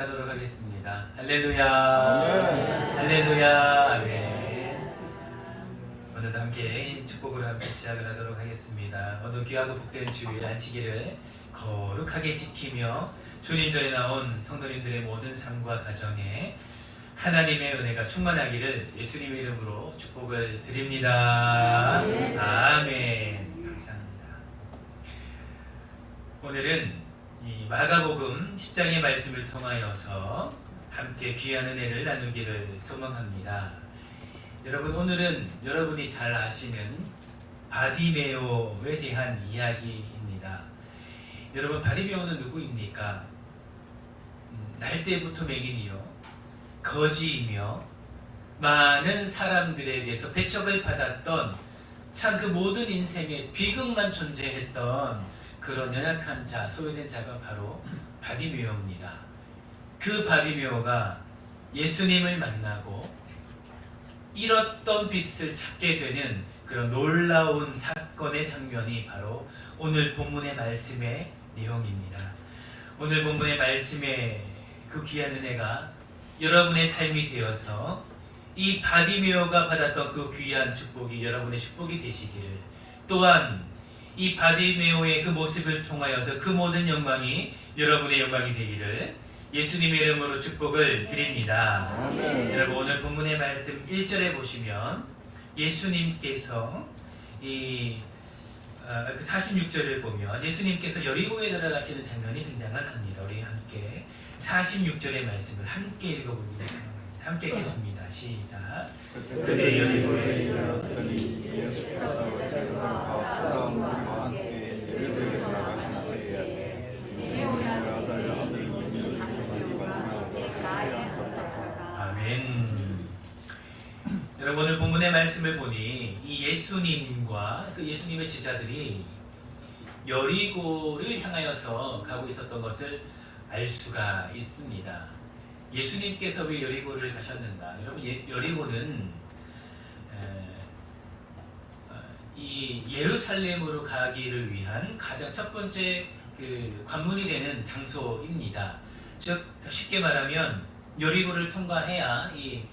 하도록 하겠습니다. 할렐루야. 할렐루야. 아멘. 오늘도 함께 축복으로 함께 시작을 하도록 하겠습니다. 오늘 귀하고 복된 주일 안식일을 거룩하게 지키며 주님 전에 나온 성도님들의 모든 삶과 가정에 하나님의 은혜가 충만하기를 예수님의 이름으로 축복을 드립니다. 아멘. 감사합니다. 오늘은 이 마가복음 10장의 말씀을 통하여서 함께 귀한 은혜를 나누기를 소망합니다. 여러분, 오늘은 여러분이 잘 아시는 바디메오에 대한 이야기입니다. 여러분, 바디메오는 누구입니까? 날 때부터 맥인이요, 거지이며 많은 사람들에게서 배척을 받았던 참 그 모든 인생에 비극만 존재했던 그런 연약한 자, 소외된 자가 바로 바디메오입니다. 그 바디메오가 예수님을 만나고 잃었던 빛을 찾게 되는 그런 놀라운 사건의 장면이 바로 오늘 본문의 말씀의 내용입니다. 오늘 본문의 말씀의 그 귀한 은혜가 여러분의 삶이 되어서 이 바디메오가 받았던 그 귀한 축복이 여러분의 축복이 되시기를, 또한 이 바디메오의 그 모습을 통하여서 그 모든 영광이 여러분의 영광이 되기를 예수님의 이름으로 축복을 드립니다. 여러분, 오늘 본문의 말씀 1절에 보시면 예수님께서 이 46절을 보면 예수님께서 여리고에 들어가시는 장면이 등장을 합니다. 우리 함께 46절의 말씀을 함께 읽어봅니다. 함께 읽겠습니다. 시작. 그때 여리고에 이르렀더니 예수께서 제자들과 사람과 함께 여리고에 나가신 때에 아멘. 여러분, 오늘 본문의 말씀을 보니 이 예수님과 그 예수님의 제자들이 여리고를 향하여서 가고 있었던 것을 알 수가 있습니다. 예수님께서 왜 여리고를 가셨는가? 여러분, 여리고는 이 예루살렘으로 가기를 위한 가장 첫 번째 그 관문이 되는 장소입니다. 즉, 쉽게 말하면 여리고를 통과해야 이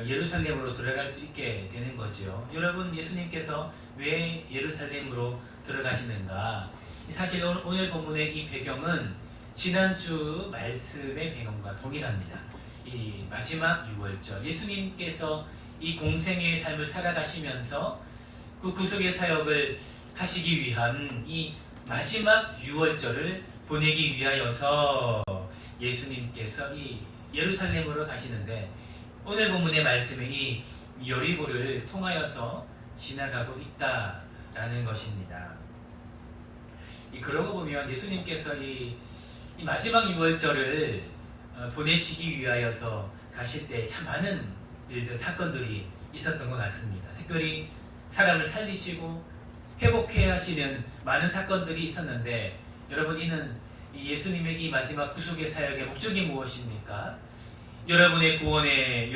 예루살렘으로 들어갈 수 있게 되는 거죠. 여러분, 예수님께서 왜 예루살렘으로 들어가시는가? 사실 오늘 본문의 이 배경은 지난주 말씀의 배경과 동일합니다. 이 마지막 유월절, 예수님께서 이 공생의 삶을 살아가시면서 그 구속의 사역을 하시기 위한 이 마지막 유월절을 보내기 위하여서 예수님께서 이 예루살렘으로 가시는데, 오늘 본문의 말씀에 이 여리고를 통하여서 지나가고 있다라는 것입니다. 그러고 보면 예수님께서 이 마지막 유월절을 보내시기 위하여서 가실 때 참 많은 일들, 사건들이 있었던 것 같습니다. 특별히 사람을 살리시고 회복해 하시는 많은 사건들이 있었는데, 여러분, 이는 예수님의 이 마지막 구속의 사역의 목적이 무엇입니까? 여러분의 구원의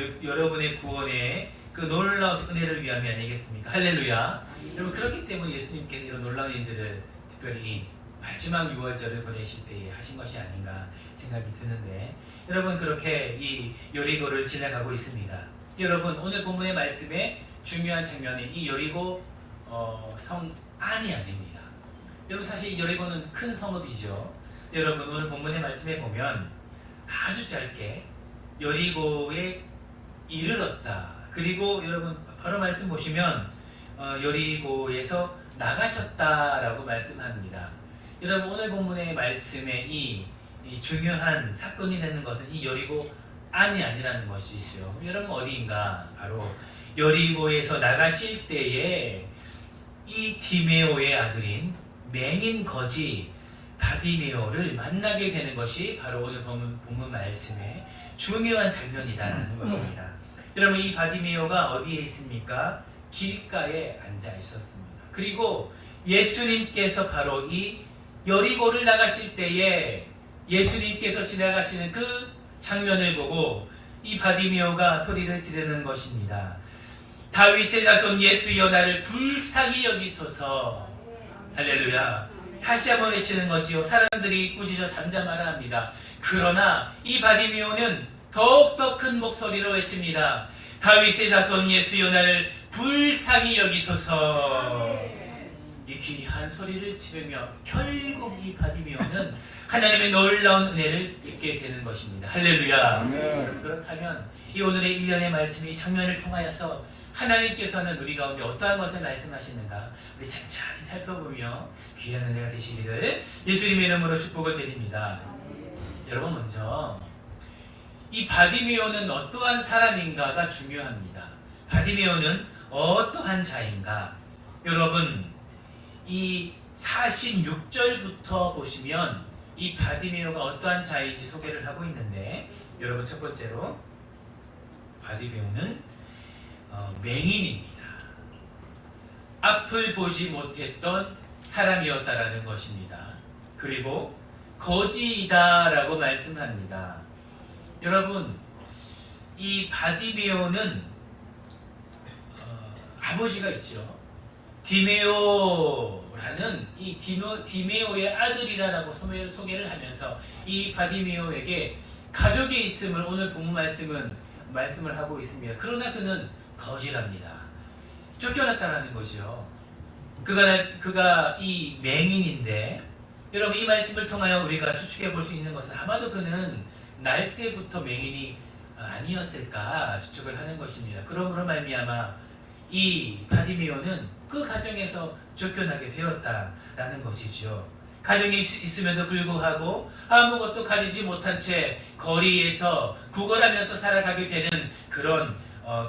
그 놀라운 은혜를 위함이 아니겠습니까? 할렐루야. 여러분, 그렇기 때문에 예수님께서 이런 놀라운 일들을 특별히 마지막 유월절을 보내실 때 하신 것이 아닌가 생각이 드는데, 여러분, 그렇게 이 여리고를 지나가고 있습니다. 여러분, 오늘 본문의 말씀에 중요한 장면이 이 여리고 성 안이 아닙니다. 여러분, 사실 이 여리고는 큰 성읍이죠. 여러분, 오늘 본문의 말씀에 보면 아주 짧게 여리고에 이르렀다. 그리고 여러분, 바로 말씀 보시면 여리고에서 나가셨다라고 말씀합니다. 여러분, 오늘 본문의 말씀에 이 중요한 사건이 되는 것은 이 여리고 안이 아니라는 것이죠. 여러분, 어디인가? 바로 여리고에서 나가실 때에 이 디메오의 아들인 맹인 거지 바디메오를 만나게 되는 것이 바로 오늘 본문 말씀의 중요한 장면이라는 것입니다. 여러분, 이 바디메오가 어디에 있습니까? 길가에 앉아 있었습니다. 그리고 예수님께서 바로 이 여리고를 나가실 때에 예수님께서 지나가시는 그 장면을 보고 이 바디메오가 소리를 지르는 것입니다. 다윗의 자손 예수여, 나를 불쌍히 여기소서. 할렐루야. 다시 한번 외치는 거지요. 사람들이 꾸짖어 잠잠하라 합니다. 그러나 이 바디메오는 더욱더 큰 목소리로 외칩니다. 다윗의 자손 예수여 나를 불쌍히 여기소서. 이 귀한 소리를 지르며 결국 이 바디메오는 하나님의 놀라운 은혜를 입게 되는 것입니다. 할렐루야. 그렇다면 이 오늘의 1년의 말씀이 이 장면을 통하여서 하나님께서는 우리 가운데 어떠한 것을 말씀하시는가 우리 찬찬히 살펴보며 귀한 은혜가 되시기를 예수님의 이름으로 축복을 드립니다. 여러분, 먼저 이 바디메오는 어떠한 사람인가가 중요합니다. 바디메오는 어떠한 자인가? 여러분, 이 46절부터 보시면 이 바디메오가 어떠한 자인지 소개를 하고 있는데, 여러분, 첫 번째로 바디메오는 맹인입니다. 앞을 보지 못했던 사람이었다라는 것입니다. 그리고 거지이다라고 말씀합니다. 여러분, 이 바디메오는 아버지가 있죠. 디메오라는 이 디메오의 아들이라고 소개를 하면서 이 바디메오에게 가족이 있음을 오늘 본문 말씀을 하고 있습니다. 그러나 그는 거지랍니다. 쫓겨났다라는 거죠. 그가 이 맹인인데, 여러분, 이 말씀을 통하여 우리가 추측해 볼 수 있는 것은 아마도 그는 날 때부터 맹인이 아니었을까 추측을 하는 것입니다. 그러므로 말미암아 이 바디메오는 그 가정에서 쫓겨나게 되었다라는 것이죠. 가정이 있음에도 불구하고 아무것도 가지지 못한 채 거리에서 구걸하면서 살아가게 되는 그런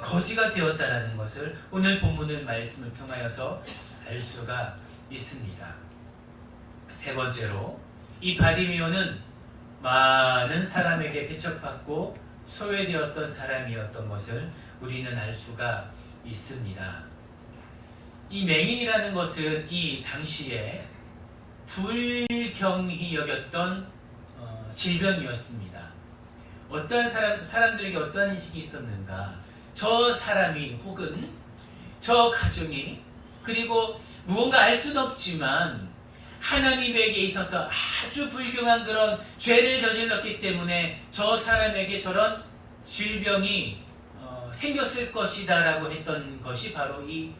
거지가 되었다라는 것을 오늘 본문의 말씀을 통하여서 알 수가 있습니다. 세 번째로, 이 바디메오는 많은 사람에게 배척받고 소외되었던 사람이었던 것을 우리는 알 수가 있습니다. 이 맹인이라는 것은 이 당시에 불경히 여겼던 질병이었습니다. 어떠한 사람들에게 어떠한 인식이 있었는가? 저 사람이 혹은 저 가정이, 그리고 무언가 알 수는 없지만 하나님에게 있어서 아주 불경한 그런 죄를 저질렀기 때문에 저 사람에게 저런 질병이 생겼을 것이다 라고 했던 것이 바로 이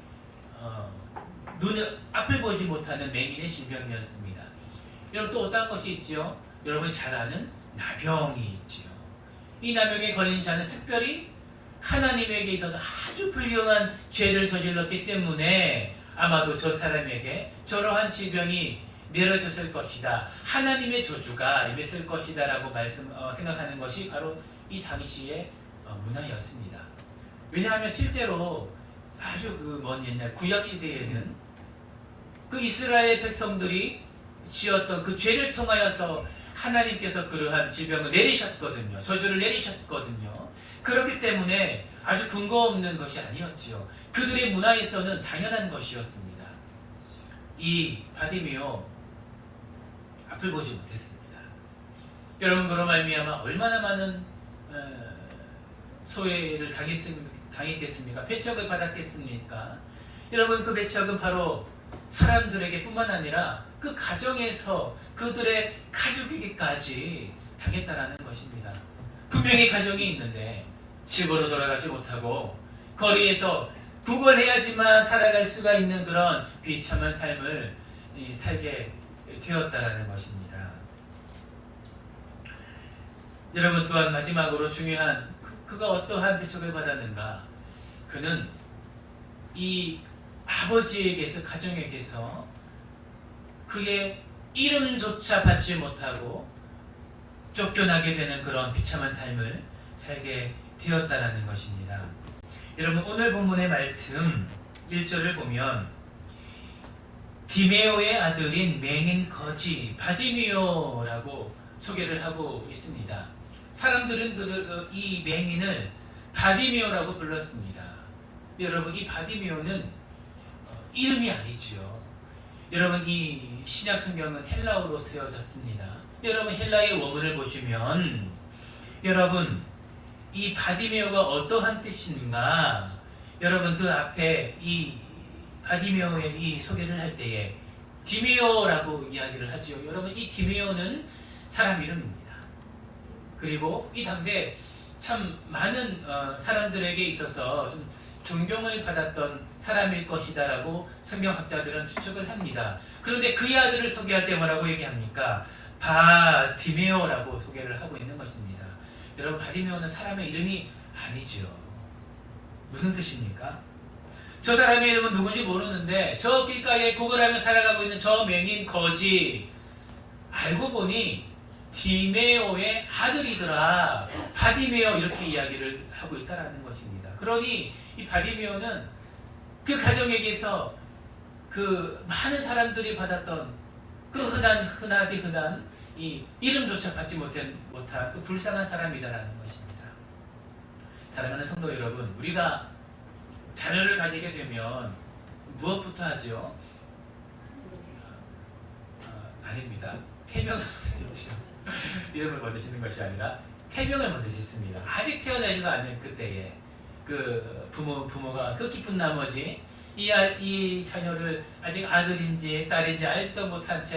눈을 앞을 보지 못하는 맹인의 질병이었습니다. 여러분, 또 어떤 것이 있죠? 여러분이 잘 아는 나병이 있죠. 이 나병에 걸린 자는 특별히 하나님에게 있어서 아주 불경한 죄를 저질렀기 때문에 아마도 저 사람에게 저러한 질병이 내려졌을 것이다, 하나님의 저주가 임했을 것이다 라고 생각하는 것이 바로 이 당시의 문화였습니다. 왜냐하면 실제로 아주 먼 옛날 구약 시대에는 그 이스라엘 백성들이 지었던 그 죄를 통하여서 하나님께서 그러한 질병을 내리셨거든요. 저주를 내리셨거든요. 그렇기 때문에 아주 근거 없는 것이 아니었지요. 그들의 문화에서는 당연한 것이었습니다. 이 바디메오 앞을 보지 못했습니다. 여러분, 그로 말미암아 얼마나 많은 소외를 당했겠습니까? 배척을 받았겠습니까? 여러분, 그 배척은 바로 사람들에게 뿐만 아니라 그 가정에서 그들의 가족에게까지 당했다라는 것입니다. 분명히 가정이 있는데 집으로 돌아가지 못하고 거리에서 구걸해야지만 살아갈 수가 있는 그런 비참한 삶을 살게 되었다라는 것입니다. 여러분, 또한 마지막으로 중요한 그가 어떠한 배척을 받았는가? 그는 이 아버지에게서, 가정에게서 그의 이름조차 받지 못하고 쫓겨나게 되는 그런 비참한 삶을 살게 되었다라는 것입니다. 여러분, 오늘 본문의 말씀 1절을 보면 디메오의 아들인 맹인 거지 바디메오라고 소개를 하고 있습니다. 사람들은 이 맹인을 바디메오라고 불렀습니다. 여러분, 이 바디메오는 이름이 아니죠. 여러분, 이 신약 성경은 헬라어로 쓰여졌습니다. 여러분, 헬라의 원문을 보시면 여러분, 이 바디메오가 어떠한 뜻인가? 여러분, 그 앞에 이 바디메오의 이 소개를 할 때에 디메오라고 이야기를 하지요. 여러분, 이 디메오는 사람 이름입니다. 디메오라는 것은 사람 이름입니다. 여러분, 이 디메오는 사람 이름이 아니죠. 여러분, 헬라의 원문을 보시면 여러분, 이 바디메오가 어떠한 뜻인가? 여러분, 그 앞에 이 바디메오의 이 소개를 할 때에 디메오라고 이야기를 하지요. 여러분, 이 디메오는 사람 이름입니다. 그리고 이 당대 참 많은 사람들에게 있어서 좀 존경을 받았던 사람일 것이다라고 성경학자들은 추측을 합니다. 그런데 그의 아들을 소개할 때 뭐라고 얘기합니까? 바디메오라고 소개를 하고 있는 것입니다. 여러분, 바디메오는 사람의 이름이 아니지요. 무슨 뜻입니까? 저 사람의 이름은 누군지 모르는데 저 길가에 구걸하며 살아가고 있는 저 맹인 거지, 알고 보니 디메오의 아들이더라. 바디메오, 이렇게 이야기를 하고 있다라는 것입니다. 그러니 이 바디메오는 그 가정에게서 그 많은 사람들이 받았던 그 흔한 이 이름조차 받지 못한 그 불쌍한 사람이다라는 것입니다. 사랑하는 성도 여러분, 우리가 자녀를 가지게 되면 무엇부터 하죠? 아닙니다. 태명을 먼저 짓죠. 이름을 먼저 짓는 것이 아니라 태명을 먼저 짓습니다. 아직 태어나지도 않은 그때에 그 부모가 그 기쁜 나머지 이 자녀를 아직 아들인지 딸인지 알지도 못한 채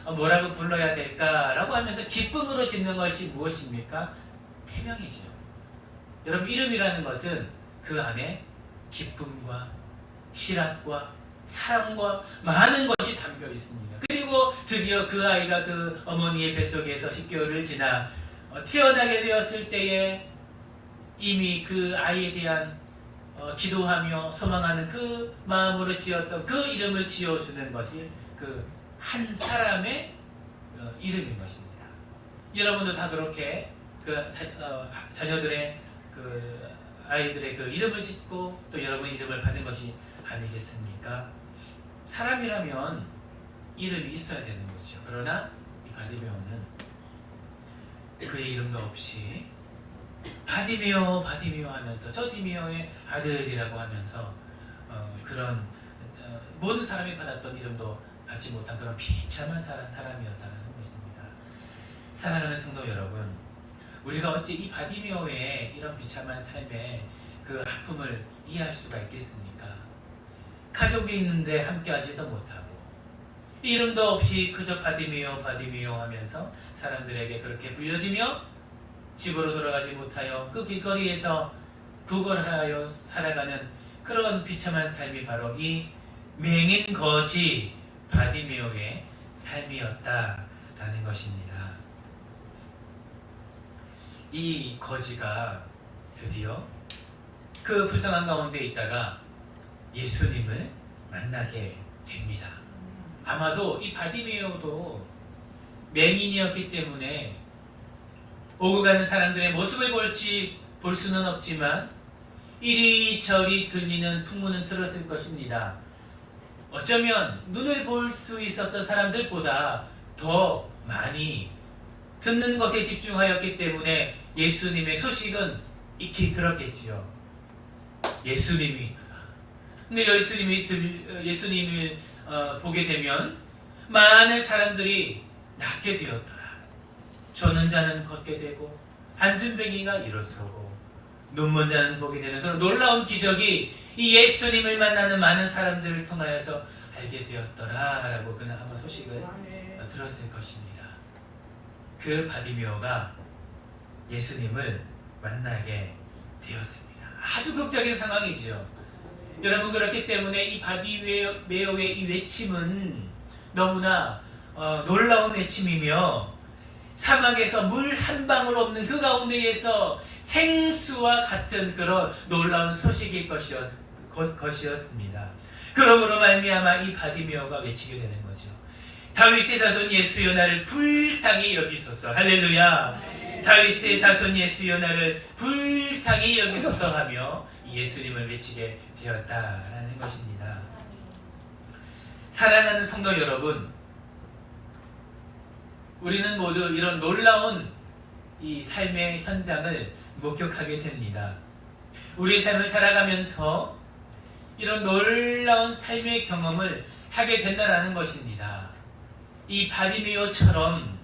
뭐라고 불러야 될까라고 하면서 기쁨으로 짓는 것이 무엇입니까? 태명이죠. 여러분, 이름이라는 것은 그 안에 기쁨과 희락과 사랑과 많은 것이 담겨 있습니다. 그리고 드디어 그 아이가 그 어머니의 뱃속에서 10개월을 지나 태어나게 되었을 때에 이미 그 아이에 대한 기도하며 소망하는 그 마음으로 지었던 그 이름을 지어주는 것이 그 한 사람의 이름인 것입니다. 여러분도 다 그렇게 그 자녀들의 그 아이들의 그 이름을 짓고 또 여러분의 이름을 받은 것이 아니겠습니까? 사람이라면 이름이 있어야 되는 거죠. 그러나 이 바디메오는 그의 이름도 없이 바디메오 하면서 저 디메오의 아들이라고 하면서 그런 모든 사람이 받았던 이름도 받지 못한 그런 비참한 사람이었다는 것입니다. 사랑하는 성도 여러분, 우리가 어찌 이 바디메오의 이런 비참한 삶의 그 아픔을 이해할 수가 있겠습니까? 가족이 있는데 함께하지도 못하고 이름도 없이 그저 바디메오 하면서 사람들에게 그렇게 불려지며 집으로 돌아가지 못하여 그 길거리에서 구걸하여 살아가는 그런 비참한 삶이 바로 이 맹인 거지 바디메오의 삶이었다라는 것입니다. 이 거지가 드디어 그 불쌍한 가운데 있다가 예수님을 만나게 됩니다. 아마도 이 바디메오도 맹인이었기 때문에 오고 가는 사람들의 모습을 볼 수는 없지만 이리저리 들리는 풍문은 들었을 것입니다. 어쩌면 눈을 볼 수 있었던 사람들보다 더 많이 듣는 것에 집중하였기 때문에 예수님의 소식은 익히 들었겠지요. 예수님이 있더라. 근데 예수님을 보게 되면 많은 사람들이 낫게 되었더라. 저는 자는 걷게 되고 안진뱅이가 일어서고 눈먼 자는 보게 되는 그런 놀라운 기적이 이 예수님을 만나는 많은 사람들을 통하여서 알게 되었더라라고 그는 아마 소식을 들었을 것입니다. 그 바디메오가 예수님을 만나게 되었습니다. 아주 극적인 상황이지요. 여러분, 그렇기 때문에 이 바디메오의 이 외침은 너무나 놀라운 외침이며 사막에서 물 한 방울 없는 그 가운데에서 생수와 같은 그런 놀라운 소식일 것이었습니다. 그러므로 말미암아 이 바디메오가 외치게 되는 거죠. 다윗의 자손 예수여 나를 불쌍히 여기소서. 할렐루야. 다윗의 자손 예수여 나를 불쌍히 여기소서 하며 예수님을 외치게 되었다라는 것입니다. 사랑하는 성도 여러분, 우리는 모두 이런 놀라운 이 삶의 현장을 목격하게 됩니다. 우리의 삶을 살아가면서 이런 놀라운 삶의 경험을 하게 된다는 것입니다. 이 바디메오처럼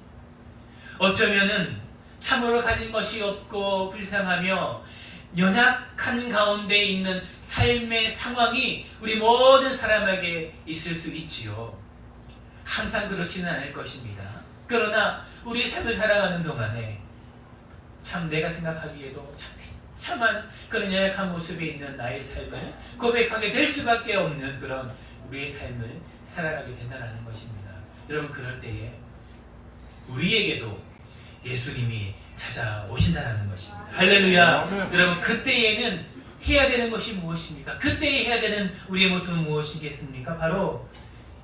어쩌면은 참으로 가진 것이 없고 불쌍하며 연약한 가운데 있는 삶의 상황이 우리 모든 사람에게 있을 수 있지요. 항상 그렇지는 않을 것입니다. 그러나 우리 삶을 살아가는 동안에 참 내가 생각하기에도 참 비참한 그런 연약한 모습에 있는 나의 삶을 고백하게 될 수밖에 없는 그런 우리의 삶을 살아가게 된다는 것입니다. 여러분, 그럴 때에 우리에게도 예수님이 찾아오신다는 것입니다. 할렐루야. 여러분, 그때에는 해야 되는 것이 무엇입니까? 그때에 해야 되는 우리의 모습은 무엇이겠습니까? 바로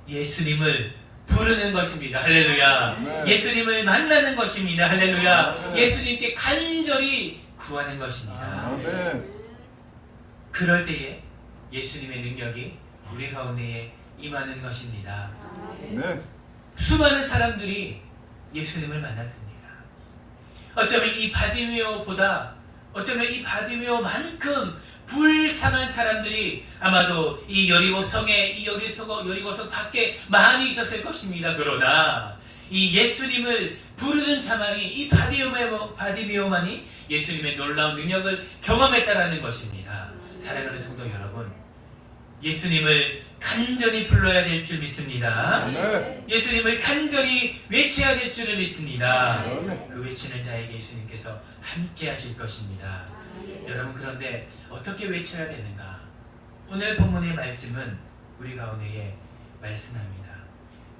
예수님을 부르는 것입니다. 할렐루야. 예수님을 만나는 것입니다. 할렐루야. 예수님께 간절히 구하는 것입니다. 그럴 때에 예수님의 능력이 우리 가운데에 임하는 것입니다. 수많은 사람들이 예수님을 만났습니다. 어쩌면 이 바디메오보다, 어쩌면 이 바디메오만큼 불쌍한 사람들이 아마도 이 여리고성에, 이 여리고성 밖에 많이 있었을 것입니다. 그러나 이 예수님을 부르는 자만이, 이 바디메오만이 예수님의 놀라운 능력을 경험했다라는 것입니다. 사랑하는 성도 여러분, 예수님을 간절히 불러야 될 줄 믿습니다. 예수님을 간절히 외쳐야 될 줄을 믿습니다. 그 외치는 자에게 예수님께서 함께 하실 것입니다. 여러분, 그런데 어떻게 외쳐야 되는가? 오늘 본문의 말씀은 우리 가운데에 말씀합니다.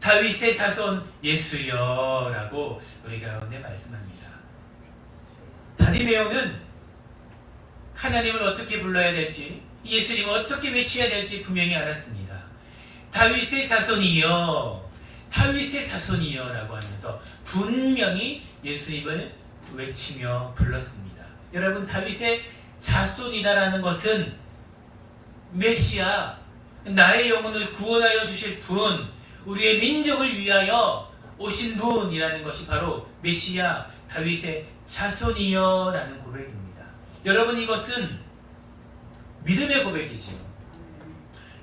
다윗의 자손 예수여 라고 우리 가운데 말씀합니다. 바디메오는 하나님을 어떻게 불러야 될지, 예수님을 어떻게 외쳐야 될지 분명히 알았습니다. 다윗의 자손이여, 다윗의 자손이여 라고 하면서 분명히 예수님을 외치며 불렀습니다. 여러분, 다윗의 자손이다라는 것은 메시아, 나의 영혼을 구원하여 주실 분, 우리의 민족을 위하여 오신 분이라는 것이 바로 메시아 다윗의 자손이여 라는 고백입니다. 여러분, 이것은 믿음의 고백이지요.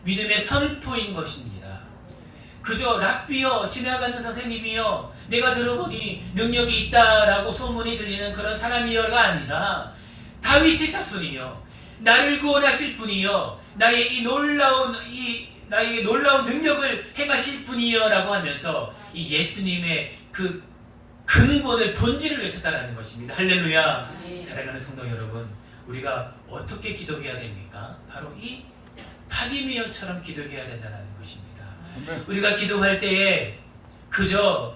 믿음의 선포인 것입니다. 그저 랍비여, 지나가는 선생님이여, 내가 들어보니 능력이 있다라고 소문이 들리는 그런 사람이여가 아니라 다윗의 자손이여, 나를 구원하실 분이여, 나의 나에게 놀라운 능력을 행하실 분이여라고 하면서 이 예수님의 그 근본을, 본질을 외쳤다라는 것입니다. 할렐루야. 사랑하는 성도 여러분, 우리가 어떻게 기도해야 됩니까? 바로 이 바디메오처럼 기도해야 된다는 것입니다. 우리가 기도할 때에 그저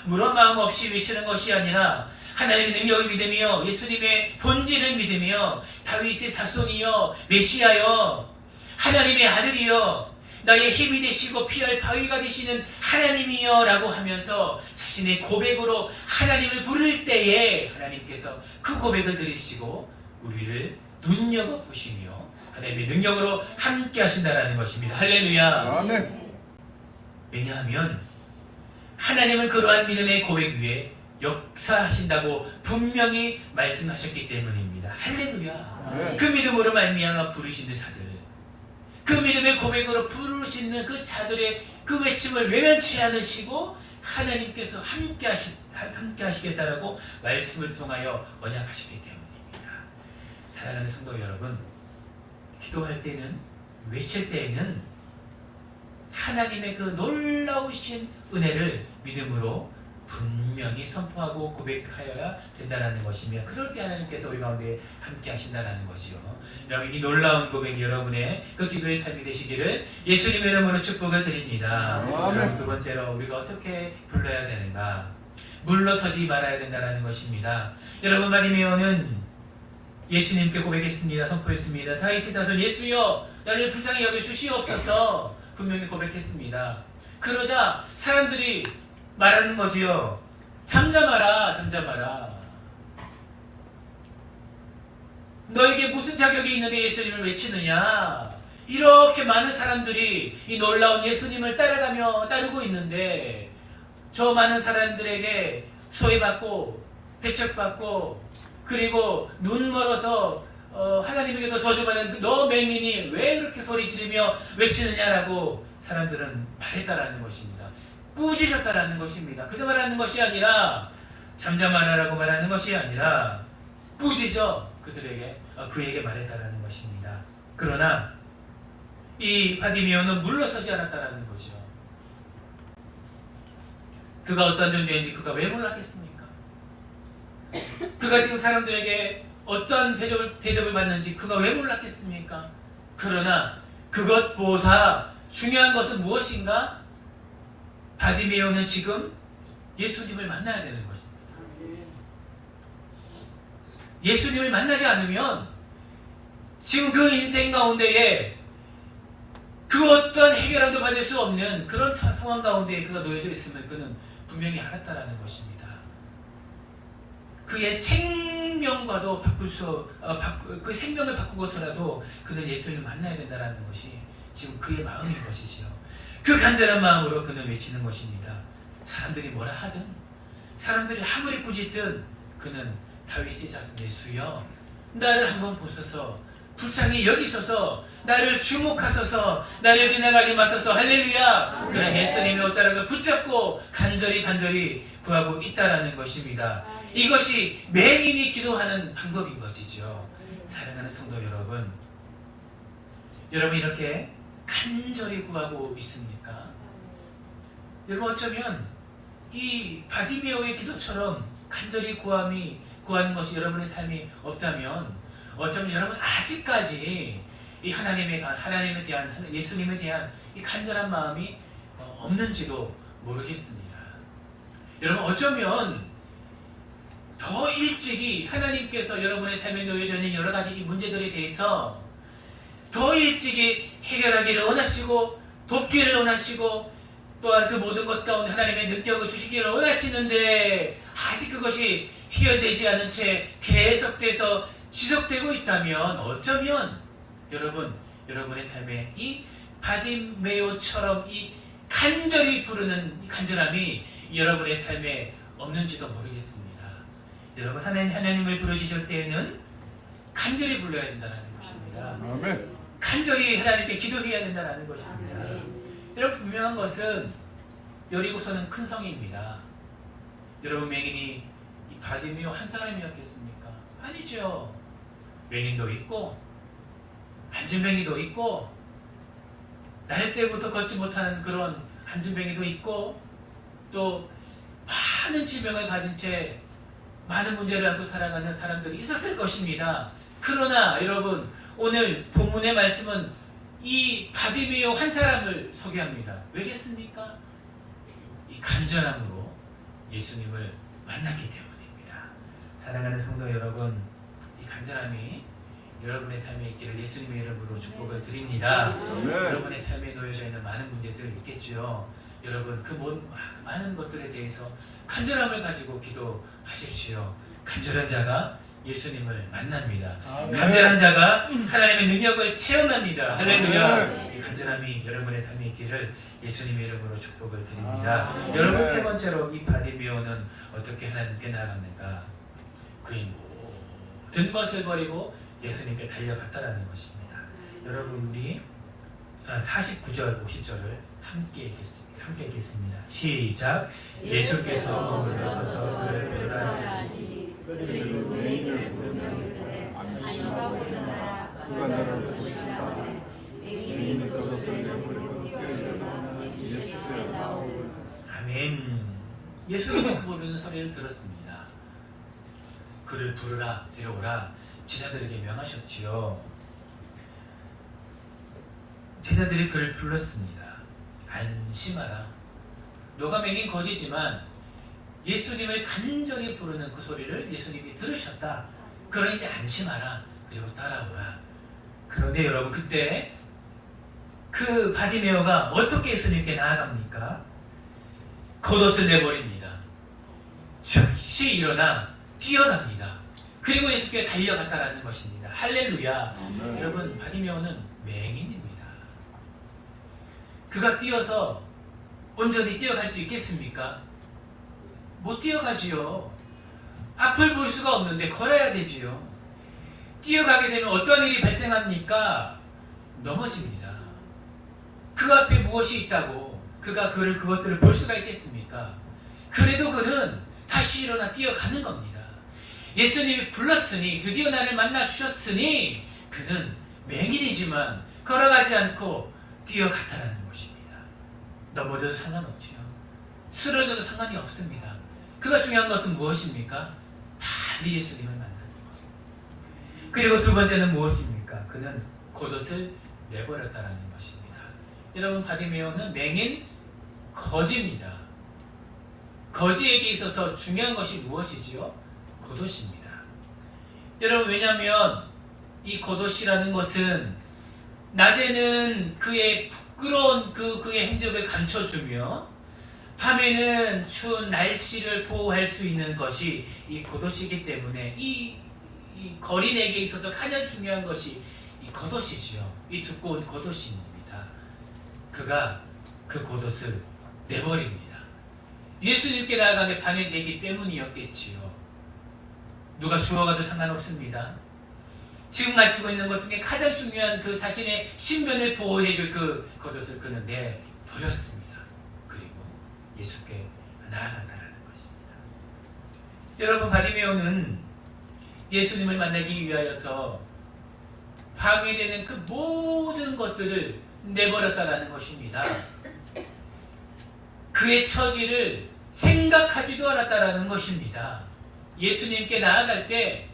아무런 마음 없이 외치는 것이 아니라 하나님의 능력을 믿으며 예수님의 본질을 믿으며 다윗의 자손이여, 메시아여, 하나님의 아들이여, 나의 힘이 되시고 피할 바위가 되시는 하나님이여 라고 하면서 자신의 고백으로 하나님을 부를 때에 하나님께서 그 고백을 들으시고 우리를 눈여겨보시며 하나님의 능력으로 함께 하신다는 것입니다. 할렐루야. 왜냐하면 하나님은 그러한 믿음의 고백 위에 역사하신다고 분명히 말씀하셨기 때문입니다. 할렐루야. 그 믿음으로 말미암아 부르시는 자들, 그 믿음의 고백으로 부르시는 그 자들의 그 외침을 외면치 않으시고 하나님께서 함께 하시겠다라고 말씀을 통하여 언약하셨기 때문입니다. 사랑하는 성도 여러분, 기도할 때는, 외칠 때에는 하나님의 그 놀라우신 은혜를 믿음으로 분명히 선포하고 고백하여야 된다는 것이며, 그럴 때 하나님께서 우리 가운데 함께 하신다는 것이요. 여러분, 이 놀라운 고백이 여러분의 그 기도의 삶이 되시기를 예수님의 이름으로 축복을 드립니다. 여러분, 두 번째로 우리가 어떻게 불러야 되는가? 물러서지 말아야 된다는 것입니다. 여러분, 바디메오는 예수님께 고백했습니다. 선포했습니다. 다윗의 자손 예수여, 나를 불쌍히 여겨 주시옵소서 분명히 고백했습니다. 그러자 사람들이 말하는 거지요. 잠잠하라, 잠잠하라. 너에게 무슨 자격이 있는데 예수님을 외치느냐? 이렇게 많은 사람들이 이 놀라운 예수님을 따르고 있는데 저 많은 사람들에게 소외받고 배척받고 그리고 눈 멀어서 하나님에게도 저주받는 너 맹인이 왜 그렇게 소리 지르며 외치느냐라고 사람들은 말했다라는 것입니다. 꾸짖었다라는 것입니다. 그저 말하는 것이 아니라 잠잠하라라고 말하는 것이 아니라 꾸짖어 그에게 말했다라는 것입니다. 그러나 이 바디메오는 물러서지 않았다라는 거죠. 그가 어떤 존재인지 그가 왜 몰랐겠습니까? 그가 지금 사람들에게 어떠한 대접을 받는지 그가 왜 몰랐겠습니까? 그러나 그것보다 중요한 것은 무엇인가? 바디메오는 지금 예수님을 만나야 되는 것입니다. 예수님을 만나지 않으면 지금 그 인생 가운데에 그 어떤 해결함도 받을 수 없는 그런 상황 가운데에 그가 놓여져 있음을 그는 분명히 알았다라는 것입니다. 그의 생명과도 그 생명을 바꾸고서라도 그는 예수님을 만나야 된다는 것이 지금 그의 마음인 것이지요. 그 간절한 마음으로 그는 외치는 것입니다. 사람들이 뭐라 하든, 사람들이 아무리 꾸짖든 그는 다윗의 자손 예수여, 나를 한번 보소서, 불쌍히 여기소서, 나를 주목하소서, 나를 지나가지 마소서. 할렐루야. 그는 예수님의 옷자락을 붙잡고 간절히 구하고 있다라는 것입니다. 이것이 맹인이 기도하는 방법인 것이죠. 사랑하는 성도 여러분, 여러분 이렇게 간절히 구하고 있습니까? 여러분 어쩌면 이 바디메오의 기도처럼 간절히 구하는 것이 여러분의 삶이 없다면 어쩌면 여러분 아직까지 이 하나님에 대한 예수님에 대한 이 간절한 마음이 없는지도 모르겠습니다. 여러분 어쩌면 더 일찍이 하나님께서 여러분의 삶에 놓여져 있는 여러 가지 이 문제들에 대해서 더 일찍이 해결하기를 원하시고 돕기를 원하시고 또한 그 모든 것 가운데 하나님의 능력을 주시기를 원하시는데 아직 그것이 해결되지 않은 채 계속돼서 지속되고 있다면 어쩌면 여러분의 삶에 이 바디메오처럼 이 간절히 부르는 이 간절함이 여러분의 삶에 없는지도 모르겠습니다. 여러분 하나님을 부르실 때에는 간절히 불러야 된다는 것입니다. 아멘. 간절히 하나님께 기도해야 된다는 것입니다. 여러분 분명한 것은 여리고서는 큰 성입니다. 여러분 맹인이 이 바디메오 한 사람이었겠습니까? 아니죠. 맹인도 있고 안진뱅이도 있고 날 때부터 걷지 못하는 그런 안진뱅이도 있고 또 많은 질병을 가진 채 많은 문제를 안고 살아가는 사람들이 있었을 것입니다. 그러나 여러분 오늘 본문의 말씀은 이 바디메오 한 사람을 소개합니다. 왜겠습니까? 이 간절함으로 예수님을 만났기 때문입니다. 사랑하는 성도 여러분, 이 간절함이 여러분의 삶에 있기를 예수님의 이름으로 축복을 드립니다. 여러분의 삶에 놓여져 있는 많은 문제들 있겠죠. 여러분 그 많은 것들에 대해서 간절함을 가지고 기도하십시오. 간절한 자가 예수님을 만납니다. 간절한 자가 하나님의 능력을 체험합니다. 할렐루야. 이 간절함이 여러분의 삶에 있기를 예수님의 이름으로 축복을 드립니다. 여러분 세 번째로 이 바디메오는 어떻게 하나님께 나아갑니까? 그의 모든 것을 버리고 예수님께 달려갔다라는 것입니다. 여러분 우리 49절 50절을 함께 읽겠습니다. 시작. 예수께서 물러서서 그를 부르라지 그리고 맹인을 부르며 이르되 안심하고 일어나라 그가 너를 부르신다. 맹인이 떠서서 내버리고 뛰어 일어나 예수께 나오고. 아멘. 예수님의 그 부르는 소리를 들었습니다. 그를 부르라 데려오라 제자들에게 명하셨지요. 제자들이 그를 불렀습니다. 안심하라. 너가 맹인 거지지만 예수님을 간절히 부르는 그 소리를 예수님이 들으셨다. 그러니 이제 안심하라. 그리고 따라오라. 그런데 여러분 그때 그 바디메오가 어떻게 예수님께 나아갑니까? 겉옷을 내버립니다. 즉시 일어나 뛰어갑니다. 그리고 예수께 달려갔다라는 것입니다. 할렐루야. 여러분 바디메오는 맹인입니다. 그가 뛰어서 온전히 뛰어갈 수 있겠습니까? 못 뛰어가지요. 앞을 볼 수가 없는데 걸어야 되지요. 뛰어가게 되면 어떤 일이 발생합니까? 넘어집니다. 그 앞에 무엇이 있다고 그가 그것들을 볼 수가 있겠습니까? 그래도 그는 다시 일어나 뛰어가는 겁니다. 예수님이 불렀으니 드디어 나를 만나 주셨으니 그는 맹인이지만 걸어가지 않고 뛰어갔다라는 것입니다. 넘어져도 상관없지요. 쓰러져도 상관이 없습니다. 그가 중요한 것은 무엇입니까? 빨리 예수님을 만나는 거예요. 그리고 두 번째는 무엇입니까? 그는 겉옷을 내버렸다라는 것입니다. 여러분, 바디메오는 맹인 거지입니다. 거지에게 있어서 중요한 것이 무엇이지요? 겉옷입니다. 여러분, 왜냐하면 이 겉옷이라는 것은 낮에는 그의 부끄러운 그의 행적을 감춰주며 밤에는 추운 날씨를 보호할 수 있는 것이 이 겉옷이기 때문에 이 거린에게 있어서 가장 중요한 것이 이 겉옷이지요. 이 두꺼운 겉옷입니다. 그가 그 겉옷을 내버립니다. 예수님께 나아가는 방해되기 때문이었겠지요. 누가 주워가도 상관없습니다. 지금 가지고 있는 것 중에 가장 중요한 그 자신의 신변을 보호해줄 그 겉옷을 그는 내버렸습니다. 그리고 예수께 나아간다는 것입니다. 여러분, 바리메오는 예수님을 만나기 위하여서 방해되는 그 모든 것들을 내버렸다라는 것입니다. 그의 처지를 생각하지도 않았다라는 것입니다. 예수님께 나아갈 때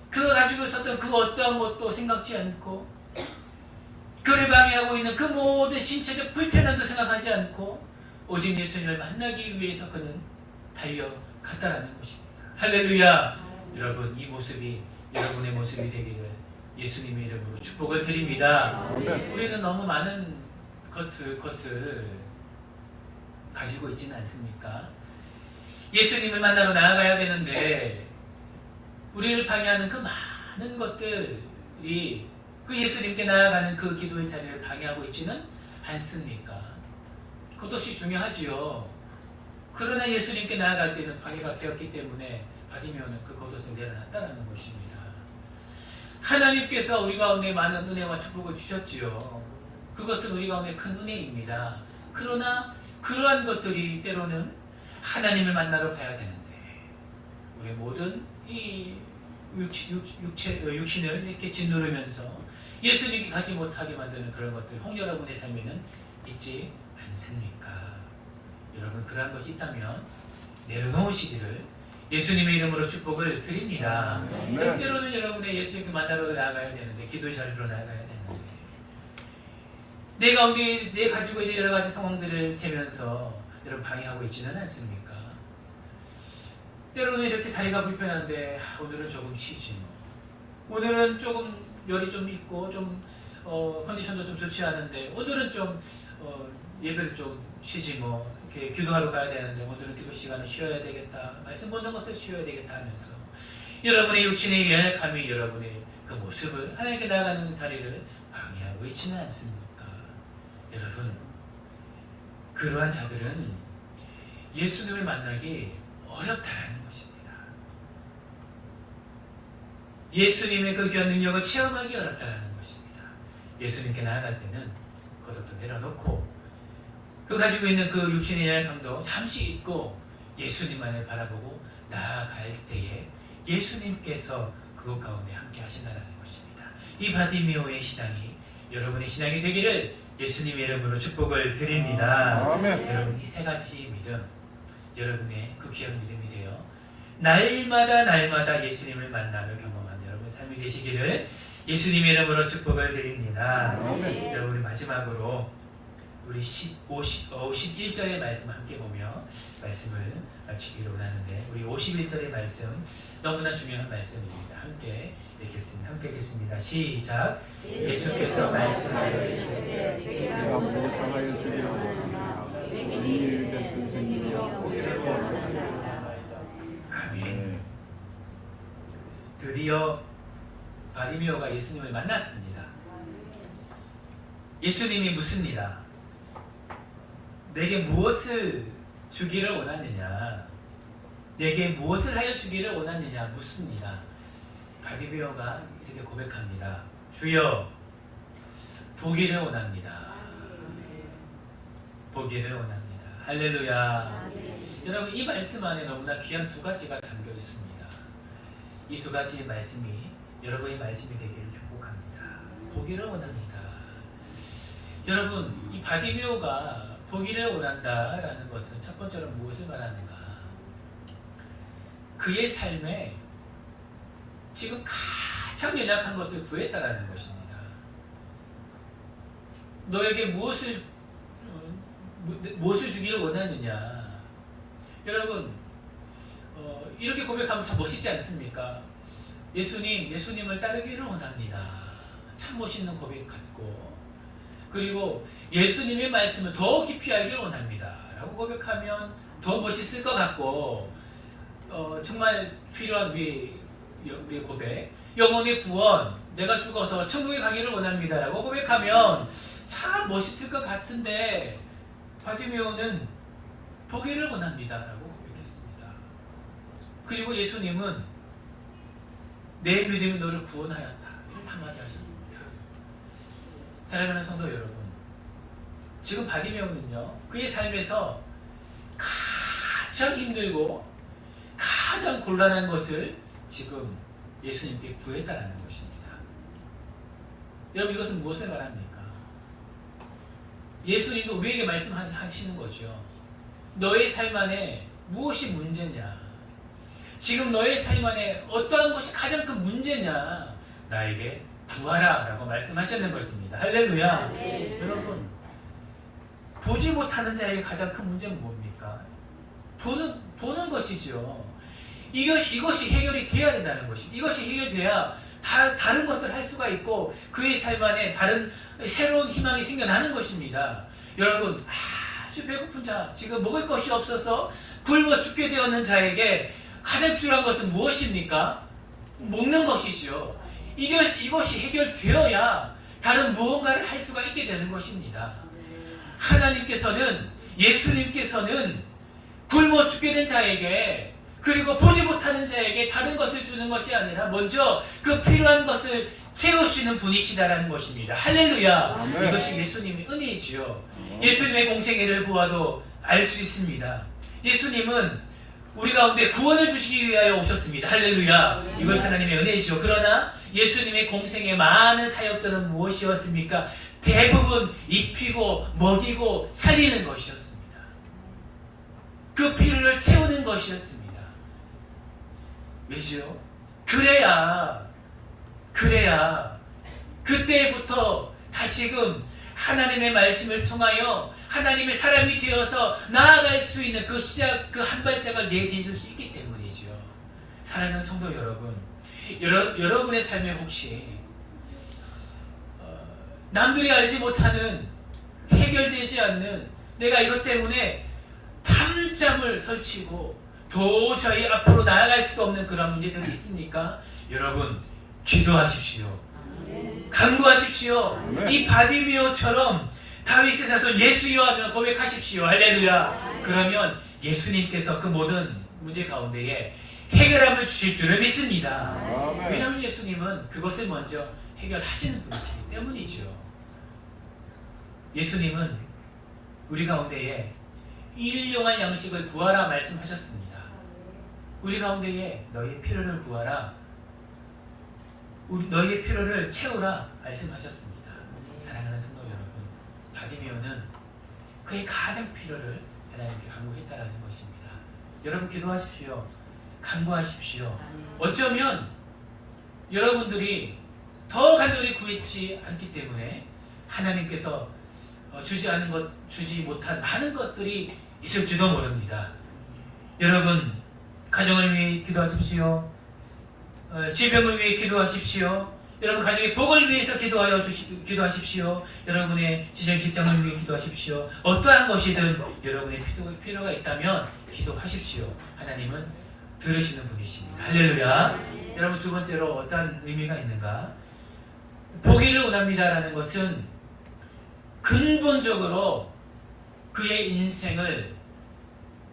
그가 가지고 있었던 그 어떠한 것도 생각지 않고 그를 방해하고 있는 그 모든 신체적 불편함도 생각하지 않고 오직 예수님을 만나기 위해서 그는 달려갔다라는 것입니다. 할렐루야. 여러분, 이 모습이 여러분의 모습이 되기를 예수님의 이름으로 축복을 드립니다. 우리는 너무 많은 것을 가지고 있지는 않습니까? 예수님을 만나러 나아가야 되는데 우리를 방해하는 그 많은 것들이 그 예수님께 나아가는 그 기도의 자리를 방해하고 있지는 않습니까? 그것이 중요하지요. 그러나 예수님께 나아갈 때는 방해가 되었기 때문에 바디메오는 그 겉옷을 내려놨다는 것입니다. 하나님께서 우리 가운데 많은 은혜와 축복을 주셨지요. 그것은 우리 가운데 큰 은혜입니다. 그러나 그러한 것들이 때로는 하나님을 만나러 가야 되는데 우리 모든 이 육신을 이렇게 짓누르면서 예수님께 가지 못하게 만드는 그런 것들 혹 여러분의 삶에는 있지 않습니까? 여러분, 그러한 것이 있다면 내려놓으시기를 예수님의 이름으로 축복을 드립니다. 때로는 여러분의 예수님께 만나러 나아가야 되는데 기도의 자리로 나아가야 되는데 내 가운데 내 가지고 있는 여러 가지 상황들을 재면서 여러분 방해하고 있지는 않습니까? 때로는 이렇게 다리가 불편한데 오늘은 조금 쉬지 뭐. 오늘은 조금 열이 좀 있고 좀 컨디션도 좀 좋지 않은데 오늘은 좀 예배를 좀 쉬지 뭐. 이렇게 기도하러 가야 되는데 오늘은 기도 시간을 쉬어야 되겠다. 말씀 보는 것을 쉬어야 되겠다 하면서 여러분의 육신의 연약함이 여러분의 그 모습을 하나님께 나아가는 자리를 방해하고 있지는 않습니까? 여러분, 그러한 자들은 예수님을 만나기 어렵다라는 것입니다. 예수님의 그 귀한 능력을 체험하기 어렵다라는 것입니다. 예수님께 나아갈 때는 겉옷도 내려놓고 그 가지고 있는 그 육신의 연약함도 잠시 잊고 예수님만을 바라보고 나아갈 때에 예수님께서 그것 가운데 함께 하신다는 것입니다. 이 바디메오의 신앙이 여러분의 신앙이 되기를 예수님의 이름으로 축복을 드립니다. 아멘. 여러분, 이 세 가지 믿음, 여러분의 그 귀한 믿음이 되어 날마다 예수님을 만나며 경험하는 여러분의 삶이 되시기를 예수님의 이름으로 축복을 드립니다. 아멘. 여러분, 우리 마지막으로 우리 51절의 말씀 함께 보며 말씀을 마치기로 하는데 우리 51절의 말씀 너무나 중요한 말씀입니다. 함께 읽겠습니다. 함께 읽겠습니다. 시작. 예수께서 말씀하여 주시되 내가 보상하여 주기를 원하나 이 선생님이여 보기를 원하나이다. 아멘. 드디어 바리메오가 예수님을 만났습니다. 예수님이 묻습니다. 내게 무엇을 주기를 원하느냐? 내게 무엇을 하여 주기를 원하느냐? 묻습니다. 바리메오가 이렇게 고백합니다. 주여, 보기를 원합니다. 보기를 원합니다. 할렐루야. 여러분, 이 말씀 안에 너무나 귀한 두 가지가 담겨 있습니다. 이 두 가지의 말씀이 여러분의 말씀이 되기를 축복합니다. 보기를 원합니다. 여러분, 이 바디메오가 보기를 원한다라는 것은 첫 번째로 무엇을 말하는가? 그의 삶에 지금 가장 연약한 것을 구했다라는 것입니다. 너에게 무엇을 주기를 원하느냐? 여러분, 이렇게 고백하면 참 멋있지 않습니까? 예수님을 따르기를 원합니다. 참 멋있는 고백 같고, 그리고 예수님의 말씀을 더 깊이 알기를 원합니다 라고 고백하면 더 멋있을 것 같고, 정말 필요한 우리의 고백, 영혼의 구원, 내가 죽어서 천국에 가기를 원합니다 라고 고백하면 참 멋있을 것 같은데, 바디메오는 보기를 원합니다 라고 고백했습니다. 그리고 예수님은 내 믿음이 너를 구원하였다 이렇게 한마디 하셨습니다. 사랑하는 성도 여러분, 지금 바디메오는요, 그의 삶에서 가장 힘들고 가장 곤란한 것을 지금 예수님께 구했다는 것입니다. 여러분, 이것은 무엇을 말합니까? 예수님도 우리에게 말씀하시는 거죠. 너의 삶 안에 무엇이 문제냐? 지금 너의 삶 안에 어떠한 것이 가장 큰 문제냐? 나에게 구하라 라고 말씀하셨는 것입니다. 할렐루야. 네. 여러분, 보지 못하는 자에게 가장 큰 문제는 뭡니까? 보는 것이죠. 이것이 해결이 돼야 된다는 것입니다. 이것이 해결돼야 다른 것을 할 수가 있고 그의 삶 안에 다른 새로운 희망이 생겨나는 것입니다. 여러분, 아주 배고픈 자, 지금 먹을 것이 없어서 굶어 죽게 되었는 자에게 가장 필요한 것은 무엇입니까? 먹는 것이죠. 이것이 해결되어야 다른 무언가를 할 수가 있게 되는 것입니다. 하나님께서는, 예수님께서는 굶어 죽게 된 자에게, 그리고 보지 못하는 자에게 다른 것을 주는 것이 아니라 먼저 그 필요한 것을 채우시는 분이시다라는 것입니다. 할렐루야. 아멘. 이것이 예수님의 은혜이지요. 예수님의 공생애를 보아도 알 수 있습니다. 예수님은 우리 가운데 구원을 주시기 위하여 오셨습니다. 할렐루야. 이것 하나님의 은혜이죠. 그러나 예수님의 공생의 많은 사역들은 무엇이었습니까? 대부분 입히고 먹이고 살리는 것이었습니다. 그 필요를 채우는 것이었습니다. 왜죠? 그래야 그때부터 다시금 하나님의 말씀을 통하여 하나님의 사람이 되어서 나아갈 수 있는 그 시작, 그 한 발짝을 내디딜 수 있기 때문이죠. 사랑하는 성도 여러분, 여러분의 삶에 혹시 남들이 알지 못하는, 해결되지 않는, 내가 이것 때문에 밤잠을 설치고 도저히 앞으로 나아갈 수가 없는 그런 문제들이 있습니까? 여러분, 기도하십시오. 간구하십시오. 이 바디메오처럼 다윗의 자손 예수여 하며 고백하십시오. 할렐루야. 그러면 예수님께서 그 모든 문제 가운데에 해결함을 주실 줄을 믿습니다. 왜냐하면 예수님은 그것을 먼저 해결하시는 분이시기 때문이죠. 예수님은 우리 가운데에 일용할 양식을 구하라 말씀하셨습니다. 우리 가운데에 너희 필요를 구하라, 너희의 필요를 채우라 말씀하셨습니다. 사랑하는 성도 여러분, 바디메오는 그의 가장 필요를 하나님께 간구했다라는 것입니다. 여러분, 기도하십시오. 간구하십시오. 어쩌면 여러분들이 더 간절히 구했지 않기 때문에 하나님께서 주지 못한 많은 것들이 있을지도 모릅니다. 여러분, 가정을 위해 기도하십시오. 질병을 위해 기도하십시오. 여러분, 가정의 복을 위해서 기도하십시오. 여러분의 직장을 위해 기도하십시오. 어떠한 것이든 여러분의 필요가 있다면 기도하십시오. 하나님은 들으시는 분이십니다. 할렐루야. 여러분, 두 번째로 어떤 의미가 있는가? 보기를 원합니다라는 것은 근본적으로 그의 인생을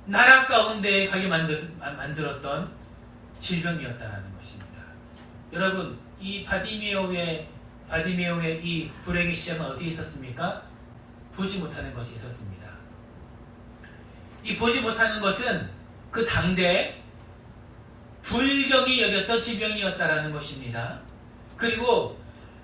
나락 가운데 가게 만들었던 질병이었다라는 것입니다. 여러분, 이 바디메오의 이 불행의 시작은 어디에 있었습니까? 보지 못하는 것이 있었습니다. 이 보지 못하는 것은 그 당대 불경이 여겼던 질병이었다라는 것입니다. 그리고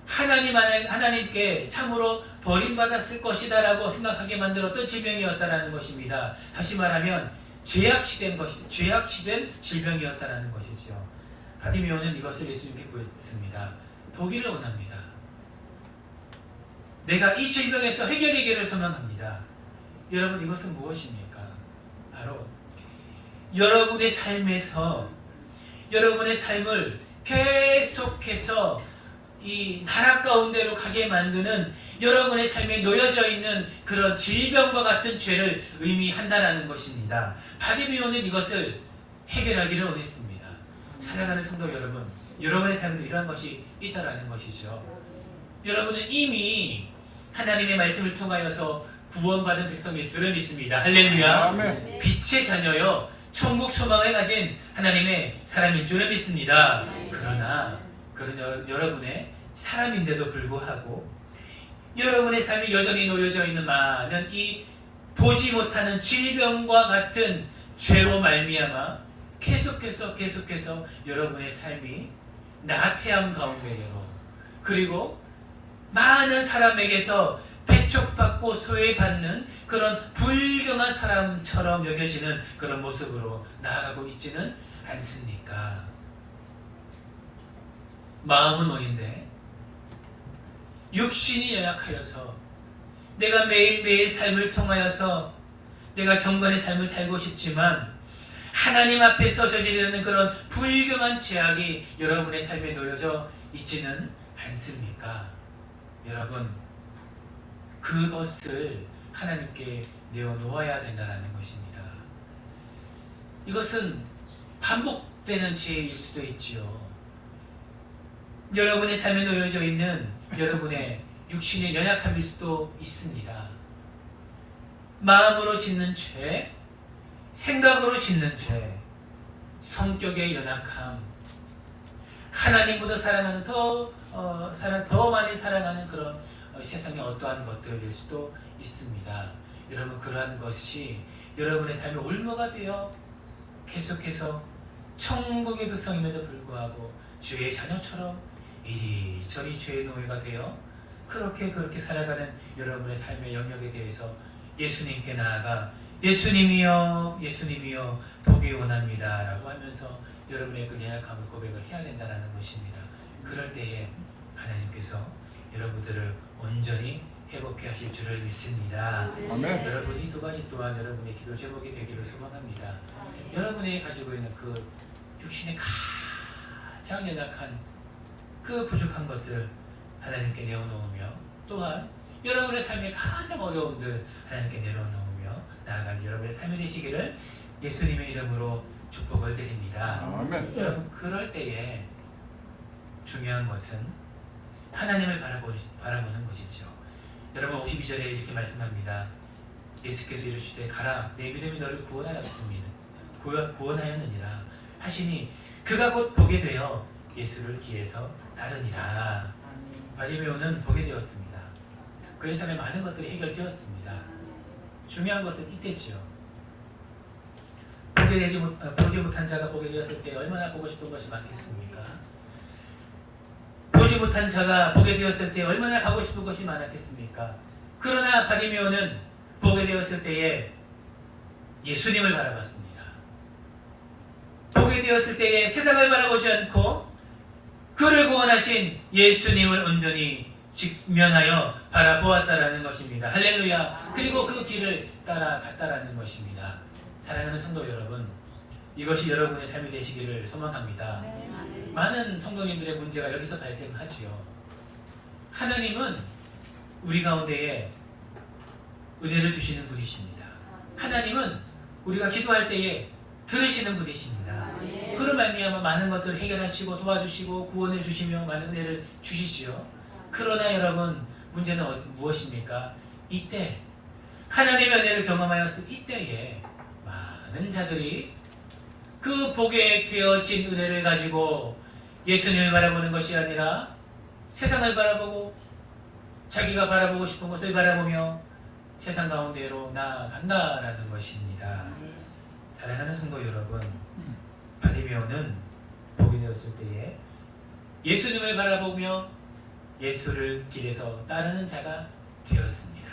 하나님께 참으로 버림받았을 것이다라고 생각하게 만들었던 질병이었다라는 것입니다. 다시 말하면 죄악시된 질병이었다라는 것이죠. 바디메오는 이것을 예수님께 구했습니다. 보기를 원합니다. 내가 이 질병에서 해결되기를 소망합니다. 여러분, 이것은 무엇입니까? 바로 여러분의 삶에서 여러분의 삶을 계속해서 이 나락 가운데로 가게 만드는 여러분의 삶에 놓여져 있는 그런 질병과 같은 죄를 의미한다라는 것입니다. 바디메오는 이것을 해결하기를 원했습니다. 사랑하는 성도 여러분, 여러분의 삶에도 이러한 것이 있다라는 것이죠. 여러분은 이미 하나님의 말씀을 통하여서 구원받은 백성일 줄을 믿습니다. 할렐루야. 아멘. 빛의 자녀요, 천국 소망을 가진 하나님의 사람인 줄을 믿습니다. 그러나 그런 여러분의 사람인데도 불구하고 여러분의 삶이 여전히 놓여져 있는 많은 이 보지 못하는 질병과 같은 죄로 말미암아 계속해서 여러분의 삶이 나태함 가운데로, 그리고 많은 사람에게서 배척받고 소외받는 그런 불경한 사람처럼 여겨지는 그런 모습으로 나아가고 있지는 않습니까? 마음은 노인데 육신이 연약하여서 내가 매일매일 삶을 통하여서 내가 경건의 삶을 살고 싶지만 하나님 앞에서 저지르는 그런 불경한 죄악이 여러분의 삶에 놓여져 있지는 않습니까? 여러분, 그것을 하나님께 내어놓아야 된다는 것입니다. 이것은 반복되는 죄일 수도 있지요. 여러분의 삶에 놓여져 있는 여러분의 육신의 연약함일 수도 있습니다. 마음으로 짓는 죄, 생각으로 짓는 죄, 성격의 연약함, 하나님보다 사랑하는 더 많이 사랑하는 그런 세상의 어떠한 것들일 수도 있습니다. 여러분, 그러한 것이 여러분의 삶의 올무가 되어 계속해서 천국의 백성임에도 불구하고 주의 자녀처럼 이리저리 죄의 노예가 되어 그렇게 살아가는 여러분의 삶의 영역에 대해서 예수님께 나아가 예수님이여 보기 원합니다 라고 하면서 여러분의 그 연약함을 고백을 해야 된다는 것입니다. 그럴 때에 하나님께서 여러분들을 온전히 회복해 하실 줄을 믿습니다. 아멘. 여러분, 이 두 가지 또한 여러분의 기도 제목이 되기를 소망합니다. 여러분이 가지고 있는 그 육신의 가장 연약한 그 부족한 것들 하나님께 내어놓으며, 또한 여러분의 삶의 가장 어려움들 하나님께 내려놓으며 나아가는 여러분의 삶이 되시기를 예수님의 이름으로 축복을 드립니다. 아멘. 여러분, 그럴 때에 중요한 것은 하나님을 바라보는 것이죠. 여러분, 52절에 이렇게 말씀합니다. 예수께서 이르시되 가라, 내 믿음이 너를 구원하였느니라 하시니 그가 곧 보게 되어 예수를 기에서 따르니라. 바디메오는 보게 되었습니다. 그의 삶에 많은 것들이 해결되었습니다. 중요한 것은 이때지요. 보지 못한 자가 보게 되었을 때 얼마나 보고 싶은 것이 많겠습니까? 보지 못한 자가 보게 되었을 때 얼마나 가고 싶은 것이 많았겠습니까? 그러나 바디메오는 보게 되었을 때에 예수님을 바라봤습니다. 보게 되었을 때에 세상을 바라보지 않고 그를 구원하신 예수님을 온전히 직면하여 바라보았다라는 것입니다. 할렐루야. 그리고 그 길을 따라갔다라는 것입니다. 사랑하는 성도 여러분, 이것이 여러분의 삶이 되시기를 소망합니다. 많은 성도님들의 문제가 여기서 발생하지요. 하나님은 우리 가운데에 은혜를 주시는 분이십니다. 하나님은 우리가 기도할 때에 들으시는 분이십니다. 그런 말미암아 많은 것들을 해결하시고 도와주시고 구원해 주시며 많은 은혜를 주시지요. 그러나 여러분, 문제는 무엇입니까? 이때 하나님의 은혜를 경험하였을 이때에 많은 자들이 그 복에 되어진 은혜를 가지고 예수님을 바라보는 것이 아니라 세상을 바라보고 자기가 바라보고 싶은 것을 바라보며 세상 가운데로 나아간다라는 것입니다. 사랑하는 성도 여러분, 바디메오는 보게 되었을 때에 예수님을 바라보며 예수를 길에서 따르는 자가 되었습니다.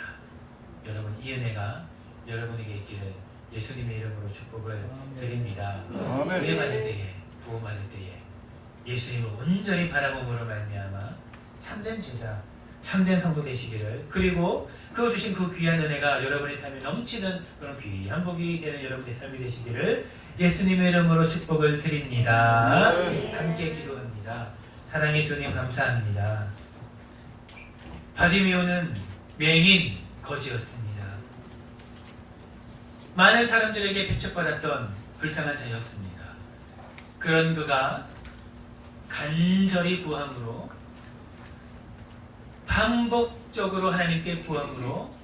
여러분, 이 은혜가 여러분에게 있기를 예수님의 이름으로 축복을 드립니다. 은혜 받을 때에, 구원 받을 때에 예수님을 온전히 바라봄으로 말미암아 참된 제자, 참된 성도 되시기를, 그리고 그 주신 그 귀한 은혜가 여러분의 삶에 넘치는 그런 귀한 복이 되는 여러분의 삶이 되시기를 예수님의 이름으로 축복을 드립니다. 함께 기도합니다. 사랑의 주님 감사합니다. 바디메오는 맹인 거지였습니다. 많은 사람들에게 배척받았던 불쌍한 자였습니다. 그런 그가 간절히 구함으로, 반복적으로 하나님께 구함으로,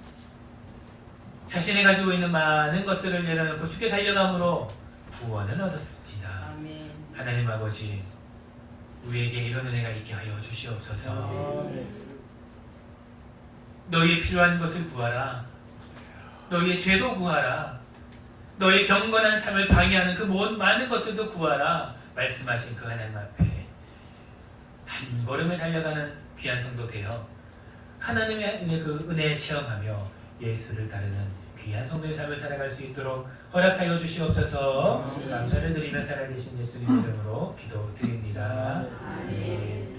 자신이 가지고 있는 많은 것들을 내려놓고 주께 달려감으로 구원을 얻었습니다. 아멘. 하나님 아버지, 우리에게 이런 은혜가 있게 하여 주시옵소서. 너희의 필요한 것을 구하라. 너희의 죄도 구하라. 너희의 경건한 삶을 방해하는 그 많은 것들도 구하라. 말씀하신 그 하나님 앞에 한 걸음에 달려가는 귀한 성도 되어 하나님의 그 은혜 체험하며 예수를 따르는 귀한 성도의 삶을 살아갈 수 있도록 허락하여 주시옵소서. 감사를 드리며 살아계신 예수님 이름으로 기도드립니다. 아멘.